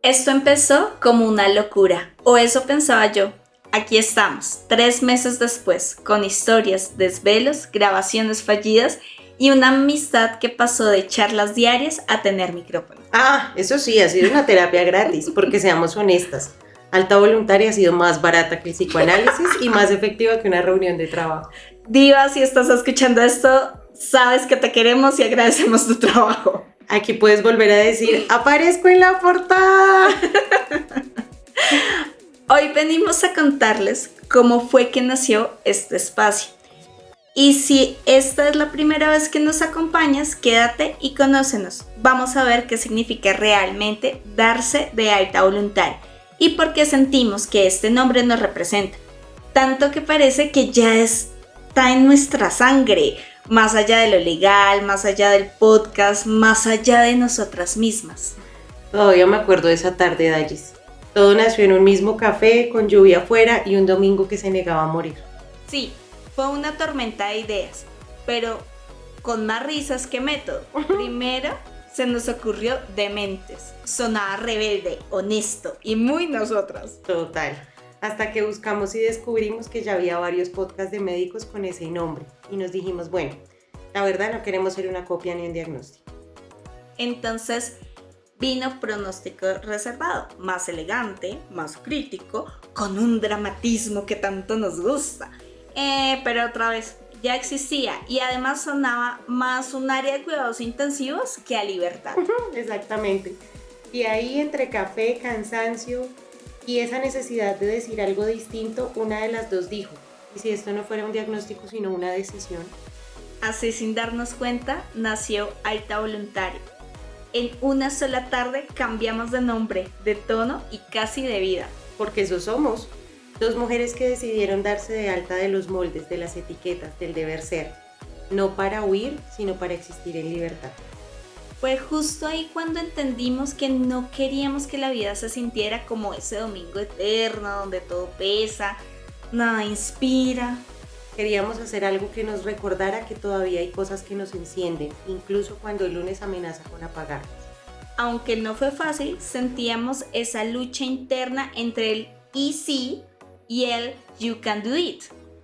Esto empezó como una locura, o eso pensaba yo. Aquí estamos, 3 meses después, con historias, desvelos, grabaciones fallidas y una amistad que pasó de charlas diarias a tener micrófono. Eso sí, ha sido una terapia gratis, porque seamos honestas. Alta Voluntaria ha sido más barata que el psicoanálisis y más efectiva que una reunión de trabajo. Diva, si estás escuchando esto, sabes que te queremos y agradecemos tu trabajo. Aquí puedes volver a decir, ¡aparezco en la portada! Hoy venimos a contarles cómo fue que nació este espacio. Y si esta es la primera vez que nos acompañas, quédate y conócenos. Vamos a ver qué significa realmente darse de alta voluntaria y por qué sentimos que este nombre nos representa. Tanto que parece que ya está en nuestra sangre, más allá de lo legal, más allá del podcast, más allá de nosotras mismas. Todavía me acuerdo de esa tarde, Dallis. Todo nació en un mismo café, con lluvia afuera y un domingo que se negaba a morir. Sí, fue una tormenta de ideas, pero con más risas que método. Primero se nos ocurrió Dementes. Sonaba rebelde, honesto y muy nosotras. Total. Hasta que buscamos y descubrimos que ya había varios podcasts de médicos con ese nombre. Y nos dijimos, bueno, la verdad no queremos ser una copia ni un diagnóstico. Entonces vino Pronóstico Reservado, más elegante, más crítico, con un dramatismo que tanto nos gusta. Pero otra vez, ya existía y además sonaba más un área de cuidados intensivos que a Libertad. Exactamente. Y ahí entre café, cansancio y esa necesidad de decir algo distinto, una de las dos dijo, ¿y si esto no fuera un diagnóstico sino una decisión? Así sin darnos cuenta, nació Alta Voluntaria. En una sola tarde cambiamos de nombre, de tono y casi de vida. Porque eso somos. Dos mujeres que decidieron darse de alta de los moldes, de las etiquetas, del deber ser. No para huir, sino para existir en libertad. Fue justo ahí cuando entendimos que no queríamos que la vida se sintiera como ese domingo eterno, donde todo pesa, nada inspira. Queríamos hacer algo que nos recordara que todavía hay cosas que nos encienden, incluso cuando el lunes amenaza con apagarlas. Aunque no fue fácil, sentíamos esa lucha interna entre el y sí y el you can do it.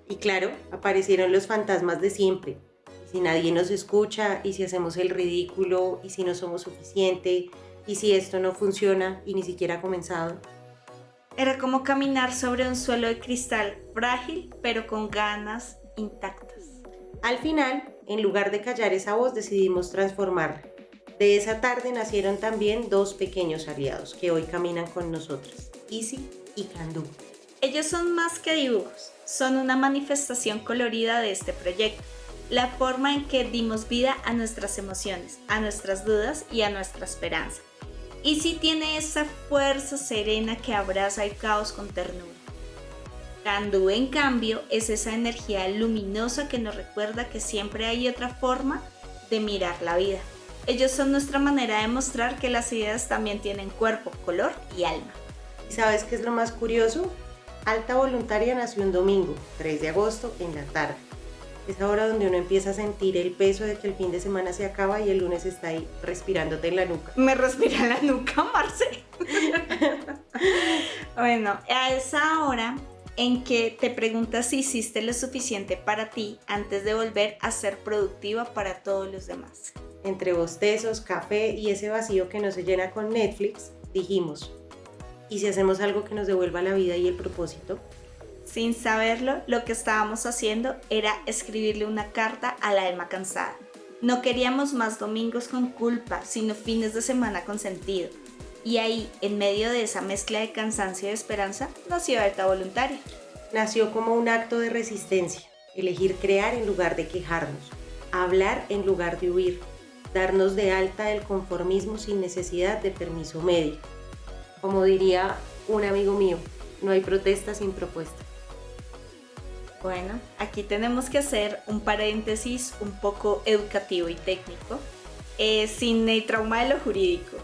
Y claro, aparecieron los fantasmas de siempre. ¿Y si nadie nos escucha? ¿Y si hacemos el ridículo? ¿Y si no somos suficiente? ¿Y si esto no funciona y ni siquiera ha comenzado? Era como caminar sobre un suelo de cristal frágil, pero con ganas intactas. Al final, en lugar de callar esa voz, decidimos transformarla. De esa tarde nacieron también dos pequeños aliados que hoy caminan con nosotros, Easy y Candú. Ellos son más que dibujos, son una manifestación colorida de este proyecto, la forma en que dimos vida a nuestras emociones, a nuestras dudas y a nuestra esperanza. Y sí tiene esa fuerza serena que abraza el caos con ternura. Candú, en cambio, es esa energía luminosa que nos recuerda que siempre hay otra forma de mirar la vida. Ellos son nuestra manera de mostrar que las ideas también tienen cuerpo, color y alma. ¿Y sabes qué es lo más curioso? Alta Voluntaria nació un domingo, 3 de agosto, en la tarde. Es ahora donde uno empieza a sentir el peso de que el fin de semana se acaba y el lunes está ahí respirándote en la nuca. Me respira en la nuca, Marce. Bueno, a esa hora en que te preguntas si hiciste lo suficiente para ti antes de volver a ser productiva para todos los demás. Entre bostezos, café y ese vacío que no se llena con Netflix, dijimos, ¿y si hacemos algo que nos devuelva la vida y el propósito? Sin saberlo, lo que estábamos haciendo era escribirle una carta al alma cansada. No queríamos más domingos con culpa, sino fines de semana con sentido. Y ahí, en medio de esa mezcla de cansancio y de esperanza, nació Alta Voluntaria. Nació como un acto de resistencia, elegir crear en lugar de quejarnos, hablar en lugar de huir, darnos de alta del conformismo sin necesidad de permiso médico. Como diría un amigo mío, no hay protesta sin propuesta. Bueno, aquí tenemos que hacer un paréntesis un poco educativo y técnico, sin el trauma de lo jurídico.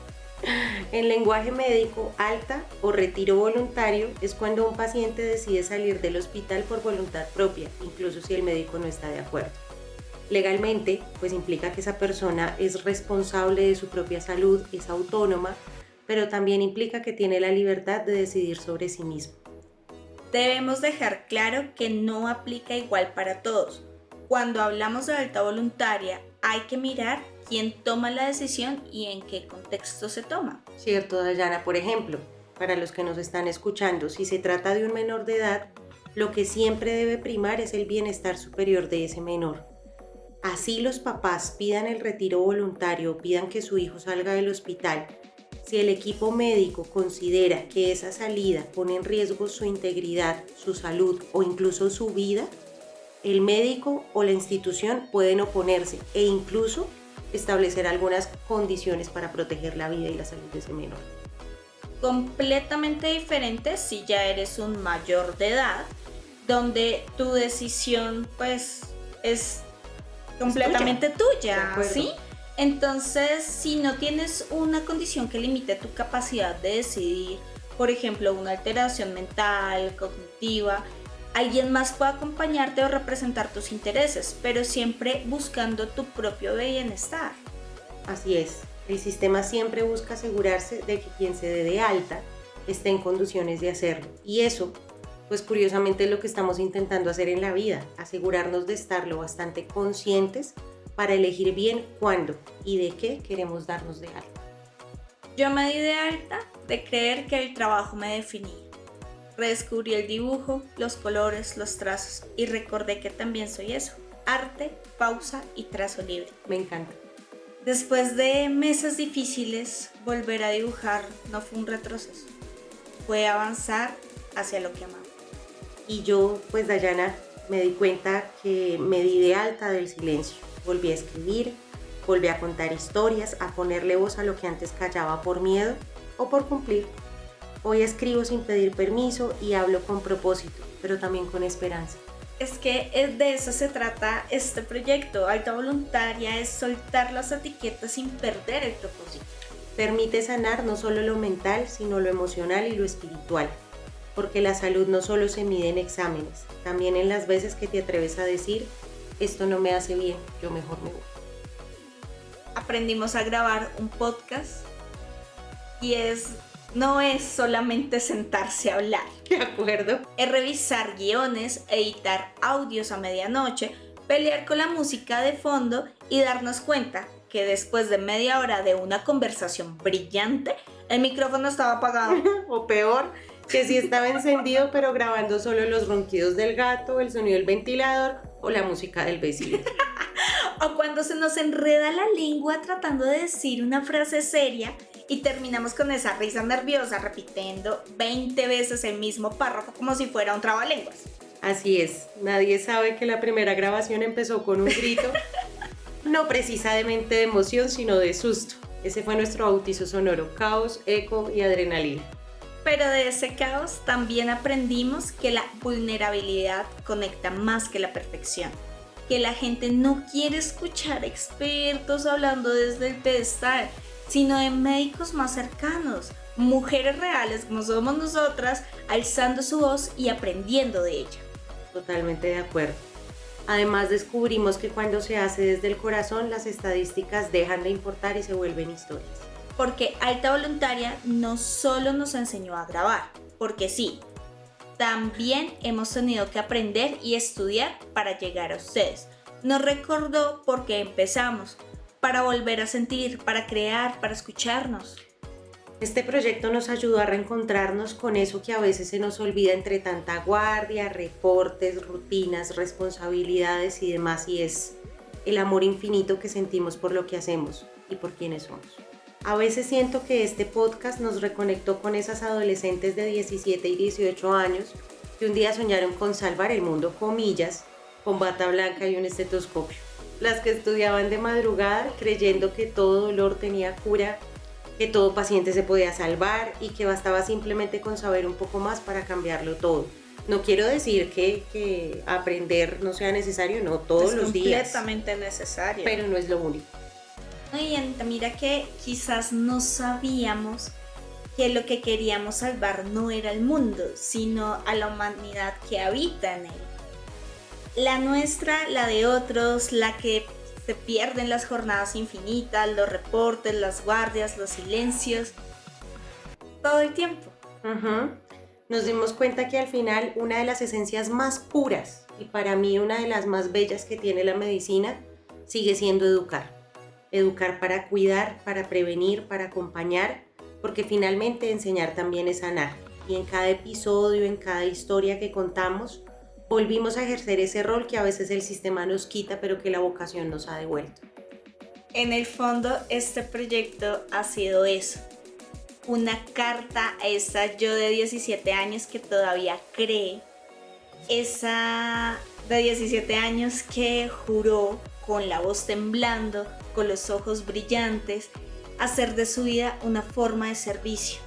En lenguaje médico, alta o retiro voluntario es cuando un paciente decide salir del hospital por voluntad propia, incluso si el médico no está de acuerdo. Legalmente, pues implica que esa persona es responsable de su propia salud, es autónoma, pero también implica que tiene la libertad de decidir sobre sí mismo. Debemos dejar claro que no aplica igual para todos. Cuando hablamos de alta voluntaria, hay que mirar quién toma la decisión y en qué contexto se toma. Cierto, Dayana, por ejemplo, para los que nos están escuchando, si se trata de un menor de edad, lo que siempre debe primar es el bienestar superior de ese menor. Así los papás pidan el retiro voluntario o pidan que su hijo salga del hospital. Si el equipo médico considera que esa salida pone en riesgo su integridad, su salud o incluso su vida, el médico o la institución pueden oponerse e incluso establecer algunas condiciones para proteger la vida y la salud de ese menor. Completamente diferente si ya eres un mayor de edad, donde tu decisión pues es completamente tuya, ¿sí? Entonces, si no tienes una condición que limite tu capacidad de decidir, por ejemplo, una alteración mental, cognitiva, alguien más puede acompañarte o representar tus intereses, pero siempre buscando tu propio bienestar. Así es, el sistema siempre busca asegurarse de que quien se dé de alta esté en condiciones de hacerlo. Y eso, pues curiosamente es lo que estamos intentando hacer en la vida, asegurarnos de estar lo bastante conscientes para elegir bien cuándo y de qué queremos darnos de alta. Yo me di de alta de creer que el trabajo me definía. Redescubrí el dibujo, los colores, los trazos y recordé que también soy eso, arte, pausa y trazo libre. Me encanta. Después de meses difíciles, volver a dibujar no fue un retroceso, fue avanzar hacia lo que amaba. Y yo, pues Dayana, me di cuenta que me di de alta del silencio. Volví a escribir, volví a contar historias, a ponerle voz a lo que antes callaba por miedo o por cumplir. Hoy escribo sin pedir permiso y hablo con propósito, pero también con esperanza. Es que de eso se trata este proyecto. Alta Voluntaria es soltar las etiquetas sin perder el propósito. Permite sanar no solo lo mental, sino lo emocional y lo espiritual. Porque la salud no solo se mide en exámenes, también en las veces que te atreves a decir, esto no me hace bien, yo mejor me voy. Aprendimos a grabar un podcast y no es solamente sentarse a hablar. ¿De acuerdo? Es revisar guiones, editar audios a medianoche, pelear con la música de fondo y darnos cuenta que después de media hora de una conversación brillante, el micrófono estaba apagado. O peor, que sí estaba encendido pero grabando solo los ronquidos del gato, el sonido del ventilador o la música del vecino. O cuando se nos enreda la lengua tratando de decir una frase seria y terminamos con esa risa nerviosa repitiendo 20 veces el mismo párrafo como si fuera un trabalenguas. Así es, nadie sabe que la primera grabación empezó con un grito, no precisamente de emoción, sino de susto. Ese fue nuestro bautizo sonoro, caos, eco y adrenalina. Pero de ese caos también aprendimos que la vulnerabilidad conecta más que la perfección. Que la gente no quiere escuchar expertos hablando desde el pedestal, sino de médicos más cercanos, mujeres reales como somos nosotras, alzando su voz y aprendiendo de ella. Totalmente de acuerdo. Además descubrimos que cuando se hace desde el corazón, las estadísticas dejan de importar y se vuelven historias. Porque Alta Voluntaria no solo nos enseñó a grabar, porque sí, también hemos tenido que aprender y estudiar para llegar a ustedes. Nos recordó por qué empezamos, para volver a sentir, para crear, para escucharnos. Este proyecto nos ayudó a reencontrarnos con eso que a veces se nos olvida entre tanta guardia, reportes, rutinas, responsabilidades y demás, y es el amor infinito que sentimos por lo que hacemos y por quienes somos. A veces siento que este podcast nos reconectó con esas adolescentes de 17 y 18 años que un día soñaron con salvar el mundo, comillas, con bata blanca y un estetoscopio. Las que estudiaban de madrugada creyendo que todo dolor tenía cura, que todo paciente se podía salvar y que bastaba simplemente con saber un poco más para cambiarlo todo. No quiero decir que aprender no sea necesario, no todos los días. Es completamente necesario. Pero no es lo único. Y Anita, mira que quizás no sabíamos que lo que queríamos salvar no era el mundo, sino a la humanidad que habita en él. La nuestra, la de otros, la que se pierde en las jornadas infinitas, los reportes, las guardias, los silencios. todo el tiempo. Nos dimos cuenta que al final una de las esencias más puras y para mí una de las más bellas que tiene la medicina sigue siendo educar. Educar para cuidar, para prevenir, para acompañar, porque finalmente enseñar también es sanar. Y en cada episodio, en cada historia que contamos, volvimos a ejercer ese rol que a veces el sistema nos quita, pero que la vocación nos ha devuelto. En el fondo, este proyecto ha sido eso. Una carta a esa yo de 17 años que todavía cree. Esa de 17 años que juró con la voz temblando, con los ojos brillantes, hacer de su vida una forma de servicio.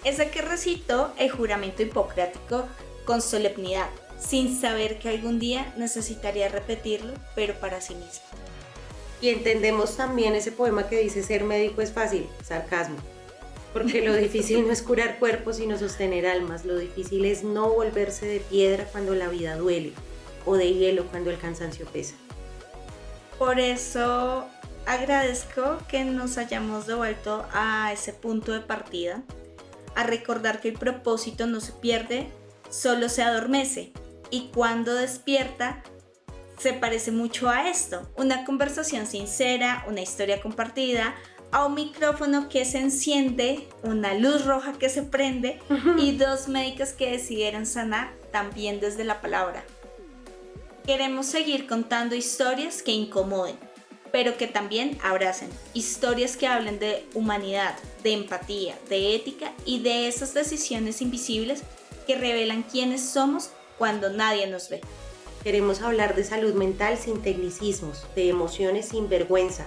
Esa que recitó el juramento hipocrático con solemnidad, sin saber que algún día necesitaría repetirlo, pero para sí misma. Y entendemos también ese poema que dice ser médico es fácil, sarcasmo. Porque lo difícil no es curar cuerpos sino sostener almas, lo difícil es no volverse de piedra cuando la vida duele o de hielo cuando el cansancio pesa. Por eso agradezco que nos hayamos devuelto a ese punto de partida, a recordar que el propósito no se pierde, solo se adormece y cuando despierta se parece mucho a esto, una conversación sincera, una historia compartida, a un micrófono que se enciende, una luz roja que se prende y dos médicos que decidieron sanar también desde la palabra. Queremos seguir contando historias que incomoden, pero que también abracen, historias que hablen de humanidad, de empatía, de ética y de esas decisiones invisibles que revelan quiénes somos cuando nadie nos ve. Queremos hablar de salud mental sin tecnicismos, de emociones sin vergüenza.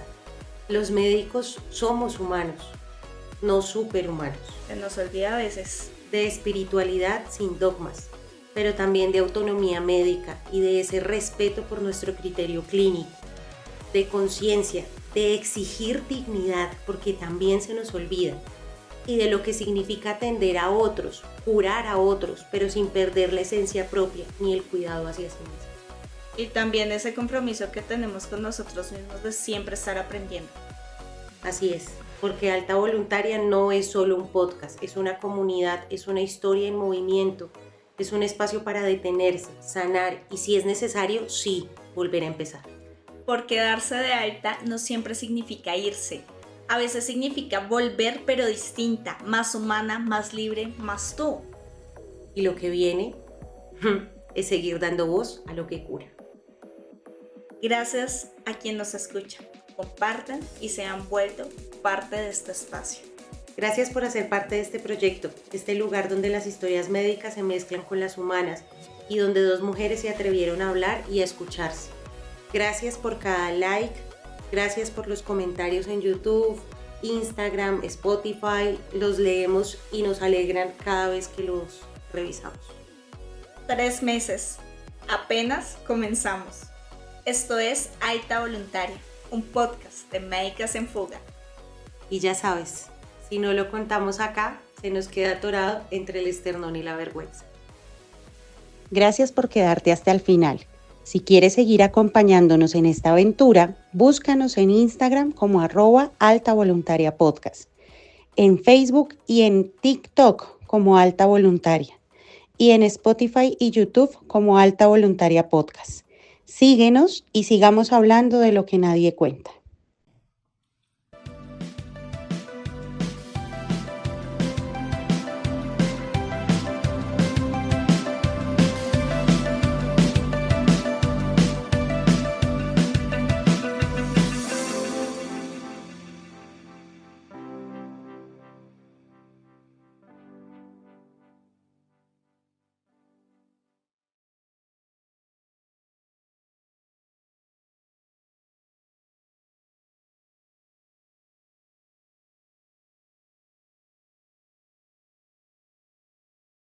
Los médicos somos humanos, no superhumanos. Se nos olvida a veces. De espiritualidad sin dogmas, pero también de autonomía médica y de ese respeto por nuestro criterio clínico. De conciencia, de exigir dignidad, porque también se nos olvida. Y de lo que significa atender a otros, curar a otros, pero sin perder la esencia propia ni el cuidado hacia sí mismo. Y también ese compromiso que tenemos con nosotros mismos de siempre estar aprendiendo. Así es, porque Alta Voluntaria no es solo un podcast, es una comunidad, es una historia en movimiento, es un espacio para detenerse, sanar y si es necesario, sí, volver a empezar. Porque darse de alta no siempre significa irse. A veces significa volver pero distinta, más humana, más libre, más tú. Y lo que viene es seguir dando voz a lo que cura. Gracias a quien nos escucha. Compartan y se han vuelto parte de este espacio. Gracias por hacer parte de este proyecto, este lugar donde las historias médicas se mezclan con las humanas y donde dos mujeres se atrevieron a hablar y a escucharse. Gracias por cada like, gracias por los comentarios en YouTube, Instagram, Spotify, los leemos y nos alegran cada vez que los revisamos. 3 meses, apenas comenzamos. Esto es Alta Voluntaria, un podcast de Médicas en Fuga. Y ya sabes, si no lo contamos acá, se nos queda atorado entre el esternón y la vergüenza. Gracias por quedarte hasta el final. Si quieres seguir acompañándonos en esta aventura, búscanos en Instagram como @altavoluntariapodcast, en Facebook y en TikTok como Alta Voluntaria y en Spotify y YouTube como Alta Voluntaria Podcast. Síguenos y sigamos hablando de lo que nadie cuenta.